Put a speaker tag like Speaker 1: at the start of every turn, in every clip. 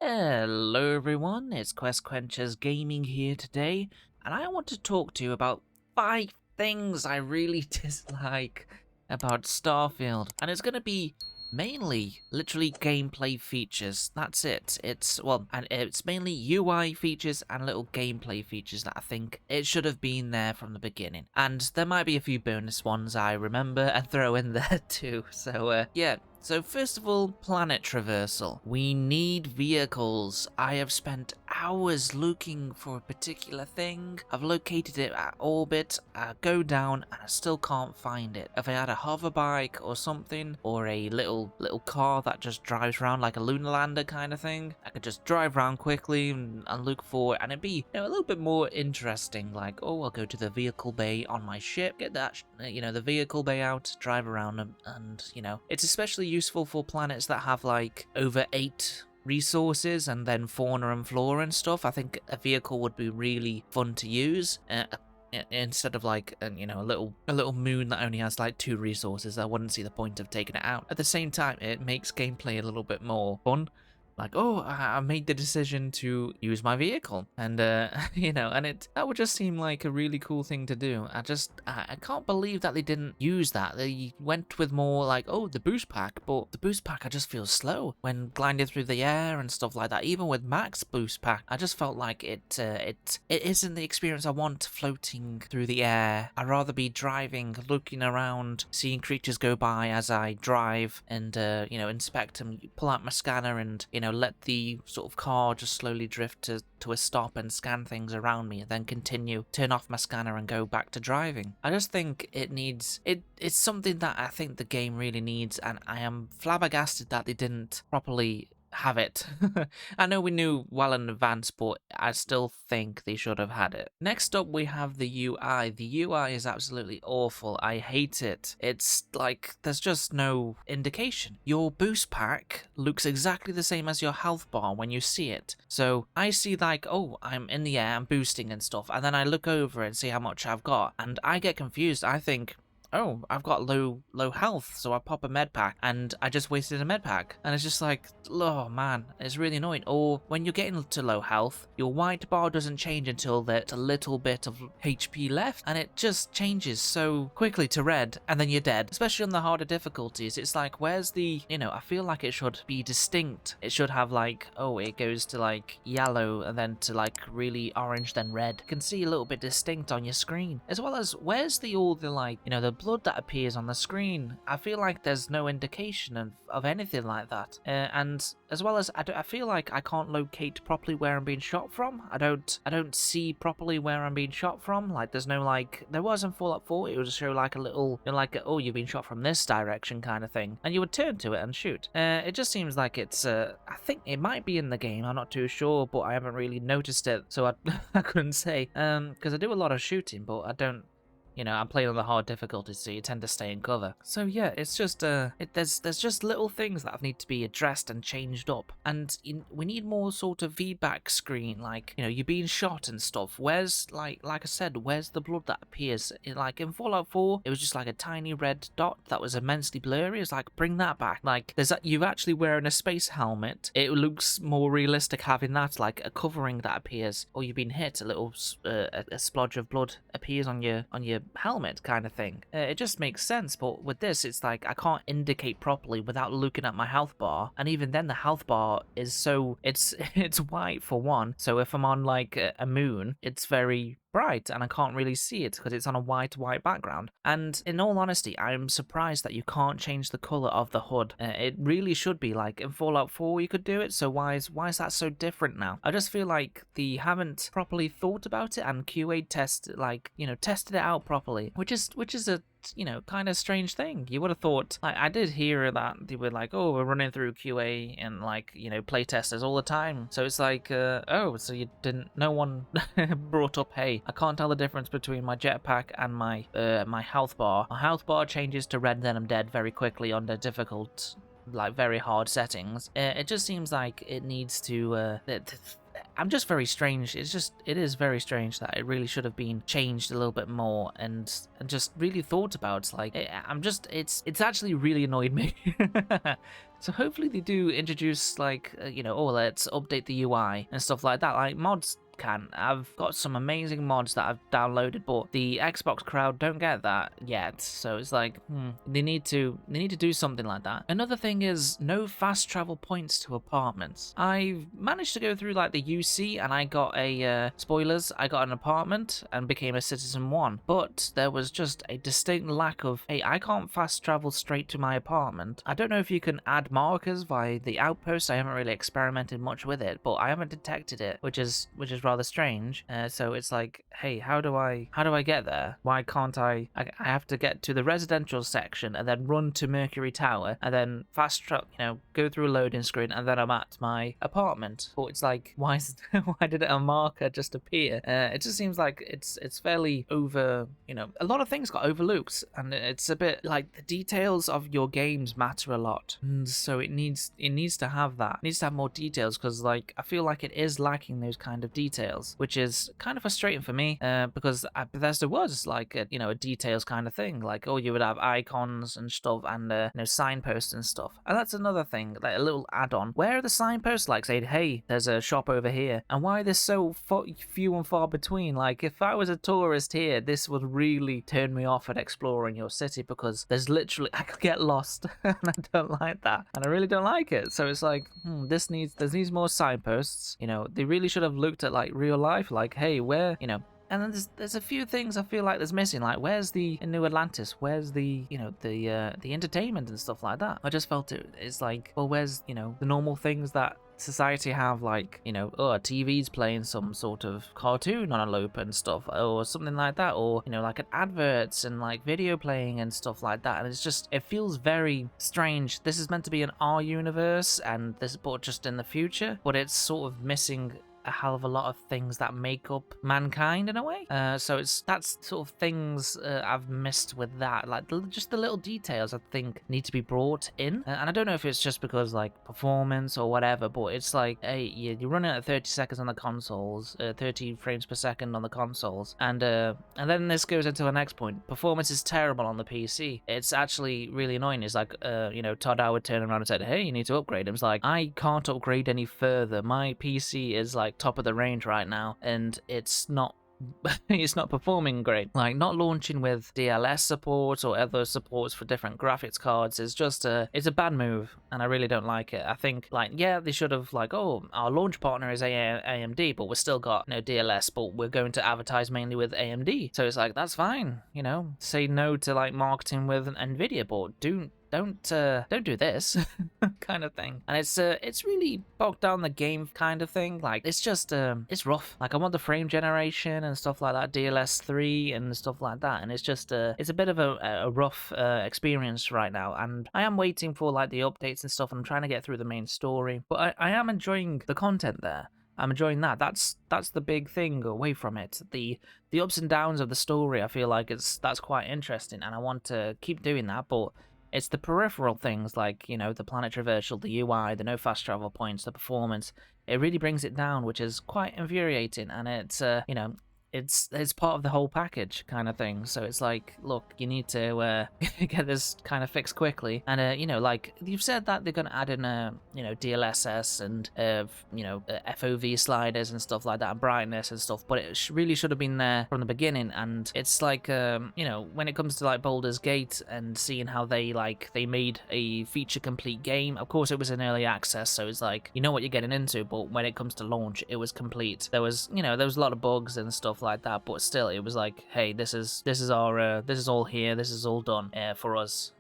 Speaker 1: Hello everyone, it's Quest Quenchers Gaming here today, and I want to talk to you about 5 things I really dislike about Starfield. And it's going to be mainly literally gameplay features. That's it. It's mainly UI features and little gameplay features that I think it should have been there from the beginning. And there might be a few bonus ones I remember and throw in there too. So first of all, planet traversal. We need vehicles. I have spent hours looking for a particular thing. I've located it at orbit, I go down, and I still can't find it. If I had a hover bike or something, or a little car that just drives around like a lunar lander kind of thing, I could just drive around quickly and look for it, and it'd be a little bit more interesting. Like, oh, I'll go to the vehicle bay on my ship, get that, the vehicle bay out, drive around them, and it's especially useful for planets that have like over 8 resources and then fauna and flora and stuff. I think a vehicle would be really fun to use. Instead of like a little moon that only has like 2 resources, I wouldn't see the point of taking it out. At the same time, it makes gameplay a little bit more fun. Like, oh, I made the decision to use my vehicle, and that would just seem like a really cool thing to do. I can't believe that they didn't use that. They went with more like, oh, the boost pack, but the boost pack I just feel slow when gliding through the air and stuff like that. Even with max boost pack, I just felt like it isn't the experience I want floating through the air. I'd rather be driving, looking around, seeing creatures go by as I drive, and inspect them, pull out my scanner, and let the sort of car just slowly drift to a stop and scan things around me, and then continue, turn off my scanner and go back to driving. I just think it's something that I think the game really needs, and I am flabbergasted that they didn't properly have it. I know we knew well in advance, but I still think they should have had it. Next up, we have the UI. The UI is absolutely awful. I hate it. It's like there's just no indication. Your boost pack looks exactly the same as your health bar when you see it. So I see like, oh, I'm in the air, I'm boosting and stuff, and then I look over and see how much I've got, and I get confused. I think, oh, I've got low health, so I pop a med pack, and I just wasted a med pack. And it's just like, oh man, it's really annoying. Or when you're getting to low health, your white bar doesn't change until there's a little bit of HP left, and it just changes so quickly to red, and then you're dead. Especially on the harder difficulties, it's like, where's the, I feel like it should be distinct. It should have like, oh, it goes to like yellow, and then to like really orange, then red. You can see a little bit distinct on your screen. As well as, where's the the blood that appears on the screen? I feel like there's no indication of anything like that. And as well as, I feel like I can't locate properly where I'm being shot from. I don't see properly where I'm being shot from. Like, there's no like, there was in Fallout 4, it would show like a little, oh, you've been shot from this direction kind of thing, and you would turn to it and shoot. It just seems like it's, I think it might be in the game, I'm not too sure, but I haven't really noticed it, so I couldn't say. Because I do a lot of shooting, but I don't, I'm playing on the hard difficulties, so you tend to stay in cover. So yeah, it's just, there's just little things that need to be addressed and changed up. And we need more sort of feedback screen, like, you're being shot and stuff. Where's, like I said, where's the blood that appears? Like in Fallout 4, it was just like a tiny red dot that was immensely blurry. It's like, bring that back. Like, you're actually wearing a space helmet. It looks more realistic having that, like a covering that appears, or you've been hit, a little, a splodge of blood appears on your helmet kind of thing. It just makes sense, but with this, it's like I can't indicate properly without looking at my health bar, and even then the health bar is so, it's white for one, so if I'm on like a moon, it's very bright and I can't really see it because it's on a white background. And in all honesty, I'm surprised that you can't change the color of the hood. It really should be. Like in Fallout 4 you could do it, so why is that so different now? I just feel like they haven't properly thought about it and QA tested it out properly, which is a kind of strange thing. You would have thought, like, I did hear that they were like, oh, we're running through QA and like, play testers all the time. So it's like, oh, so no one brought up, hey, I can't tell the difference between my jetpack and my health bar. My health bar changes to red, then I'm dead very quickly under difficult, like very hard settings. It just seems like it needs to I'm just very strange. It is very strange that it really should have been changed a little bit more and just really thought about. Like, it's actually really annoyed me. So hopefully they do introduce like, oh, let's update the UI and stuff like that. Like mods can. I've got some amazing mods that I've downloaded, but the Xbox crowd don't get that yet. So it's like, they need to do something like that. Another thing is no fast travel points to apartments. I've managed to go through like the UC and I got a spoilers. I got an apartment and became a citizen 1, but there was just a distinct lack of, hey, I can't fast travel straight to my apartment. I don't know if you can add markers via the outpost. I haven't really experimented much with it, but I haven't detected it, which is rather strange. So it's like, hey, how do I get there? Why can't I have to get to the residential section and then run to Mercury Tower and then fast travel, go through a loading screen and then I'm at my apartment. But it's like, why did a marker just appear? It just seems like it's fairly over, a lot of things got overlooked, and it's a bit like the details of your games matter a lot. And so it needs to have that. It needs to have more details, because like I feel like it is lacking those kind of details, which is kind of frustrating for me, because Bethesda was like a details kind of thing. Like, oh, you would have icons and stuff and signposts and stuff. And that's another thing, like a little add-on. Where are the signposts like saying, hey, there's a shop over here? And why are they so few and far between? Like, if I was a tourist here, this would really turn me off at exploring your city, because there's literally, I could get lost and I don't like that, and I really don't like it. So it's like, there needs more signposts. They really should have looked at like real life, like, hey, where, and then there's a few things I feel like there's missing, like where's the New Atlantis, where's the the entertainment and stuff like that. I just felt it's like, well, where's the normal things that society have, like a TV's playing some sort of cartoon on a loop and stuff, or something like that, or like an adverts and like video playing and stuff like that. And it's just, it feels very strange. This is meant to be an R universe, and this is but just in the future, but it's sort of missing a hell of a lot of things that make up mankind in a way. So that's sort of things I've missed with that, like just the little details I think need to be brought in. And I don't know if it's just because like performance or whatever, but it's like, hey, you're running at 30 seconds on the consoles, 30 frames per second on the consoles, and then this goes into the next point. Performance is terrible on the PC. It's actually really annoying. It's like, Todd Howard turned around and said, hey, you need to upgrade. It was like, I can't upgrade any further. My PC is like top of the range right now, and it's not it's not performing great. Like, not launching with DLS support or other supports for different graphics cards is just it's a bad move, and I really don't like it. I think, like, yeah, they should have, like, oh, our launch partner is AMD, but we've still got DLS, but we're going to advertise mainly with AMD. So it's like, that's fine, say no to like marketing with Nvidia, but don't do this kind of thing. And it's really bogged down the game kind of thing. Like, it's just it's rough. Like, I want the frame generation and stuff like that, DLS 3 and stuff like that, and it's just it's a bit of a rough experience right now. And I am waiting for like the updates and stuff, and I'm trying to get through the main story, but I am enjoying the content there. I'm enjoying that. That's the big thing away from it. The ups and downs of the story, I feel like that's quite interesting, and I want to keep doing that. But it's the peripheral things, like, the planet traversal, the UI, the no fast travel points, the performance. It really brings it down, which is quite infuriating, and it's, it's part of the whole package kind of thing. So it's like, look, you need to get this kind of fixed quickly. And like you've said that they're gonna add in DLSS and FOV sliders and stuff like that, and brightness and stuff, but it really should have been there from the beginning. And it's like when it comes to like Baldur's Gate and seeing how they made a feature complete game. Of course, it was in early access, so it's like, you know what you're getting into, but when it comes to launch, it was complete. There was a lot of bugs and stuff like that, but still, it was like, hey, this is our this is all here, this is all done for us.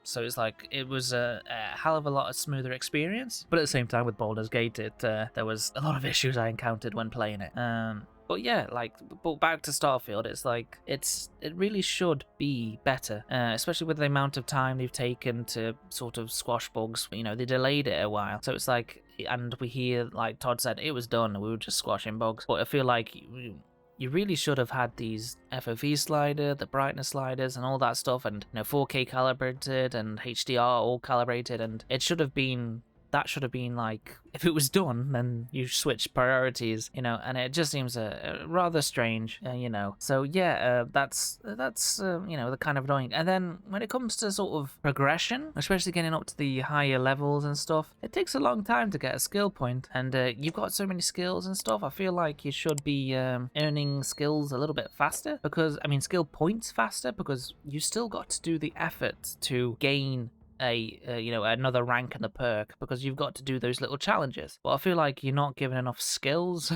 Speaker 1: So it's like, it was a hell of a lot of smoother experience. But at the same time, with Baldur's Gate, there was a lot of issues I encountered when playing it. But yeah, but back to Starfield, it's like, it really should be better, especially with the amount of time they've taken to sort of squash bugs. They delayed it a while, so it's like, and we hear, like Todd said, it was done, we were just squashing bugs. But I feel like you really should have had these FOV slider, the brightness sliders, and all that stuff, and 4K calibrated and HDR all calibrated, and it should have been that should have been like, if it was done, then you switch priorities, and it just seems rather strange, So yeah, that's the kind of annoying. And then when it comes to sort of progression, especially getting up to the higher levels and stuff, it takes a long time to get a skill point, and you've got so many skills and stuff. I feel like you should be earning skills a little bit faster, because I mean skill points faster, because you still got to do the effort to gain another rank in the perk, because you've got to do those little challenges. But I feel like you're not given enough skills,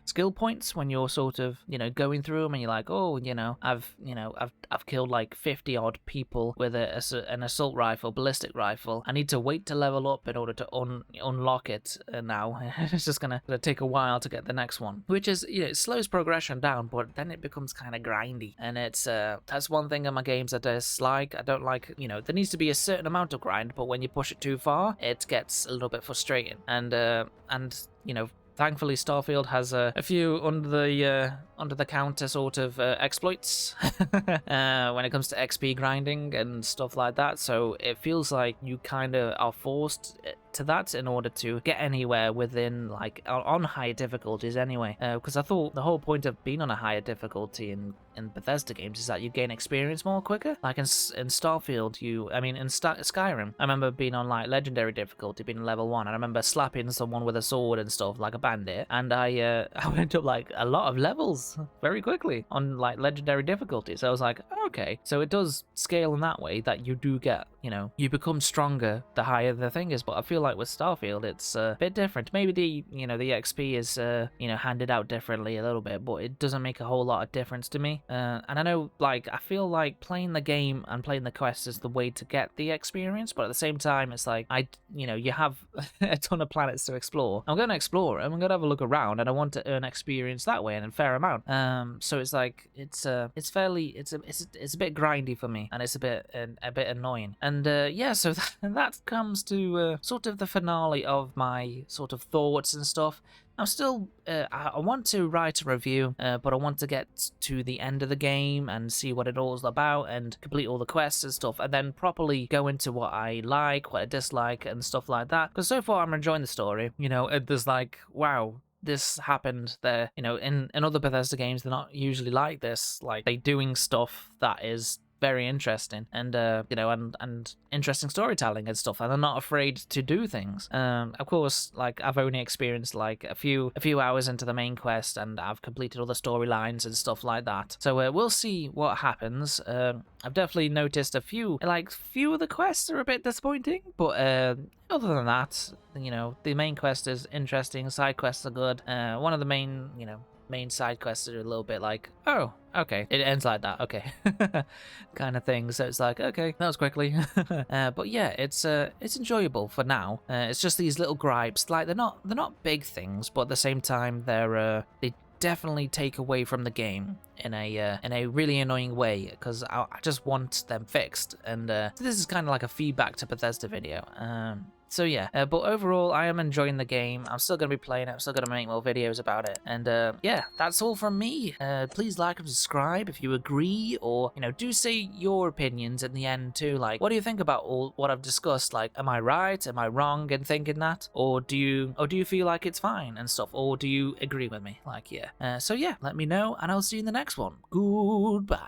Speaker 1: skill points when you're sort of, going through them, and you're like, oh, I've killed like 50 odd people with an assault rifle, ballistic rifle. I need to wait to level up in order to unlock it now. It's just gonna take a while to get the next one, which is, it slows progression down, but then it becomes kind of grindy, and it's that's one thing in my games I dislike. I don't like, there needs to be a certain amount of grind, but when you push it too far, it gets a little bit frustrating. And thankfully Starfield has a few under the counter sort of exploits when it comes to XP grinding and stuff like that. So it feels like you kind of are forced to that in order to get anywhere within, like, on higher difficulties anyway, because I thought the whole point of being on a higher difficulty in Bethesda games is that you gain experience more quicker. Like in Starfield, in Skyrim, I remember being on like legendary difficulty, being level 1, and I remember slapping someone with a sword and stuff like a bandit, and I went up like a lot of levels very quickly on like legendary difficulty. So I was like, okay, so it does scale in that way, that you do get, you become stronger the higher the thing is. But I feel like with Starfield it's a bit different. Maybe the XP is handed out differently a little bit, but it doesn't make a whole lot of difference to me. And I know, like, I feel like playing the game and playing the quest is the way to get the experience, but at the same time it's like, you have a ton of planets to explore. I'm going to explore them, I'm going to have a look around, and I want to earn experience that way, and a fair amount. So it's like, it's a bit grindy for me, and it's a bit annoying. And so that comes to sort of the finale of my sort of thoughts and stuff. I'm still, I want to write a review, but I want to get to the end of the game and see what it all's about, and complete all the quests and stuff, and then properly go into what I like, what I dislike, and stuff like that. Because so far I'm enjoying the story. There's like, wow, this happened there. In other Bethesda games, they're not usually like this. Like, they doing stuff that is very interesting, and and interesting storytelling and stuff, and they're not afraid to do things. Of course, like, I've only experienced like a few hours into the main quest, and I've completed all the storylines and stuff like that. So we'll see what happens. I've definitely noticed a few of the quests are a bit disappointing, but other than that, the main quest is interesting. Side quests are good. One of the main side quests are a little bit like, oh, okay, it ends like that, okay, kind of thing. So it's like, okay, that was quickly. But yeah, it's enjoyable for now. It's just these little gripes. Like, they're not big things, but at the same time, they definitely take away from the game in a really annoying way, because I just want them fixed. And so this is kind of like a feedback to Bethesda video. So yeah, but overall, I am enjoying the game. I'm still going to be playing it. I'm still going to make more videos about it. And yeah, that's all from me. Please like and subscribe if you agree, or, do say your opinions in the end too. Like, what do you think about all what I've discussed? Like, am I right? Am I wrong in thinking that? Or do you feel like it's fine and stuff? Or do you agree with me? Like, yeah. So yeah, let me know, and I'll see you in the next one. Goodbye.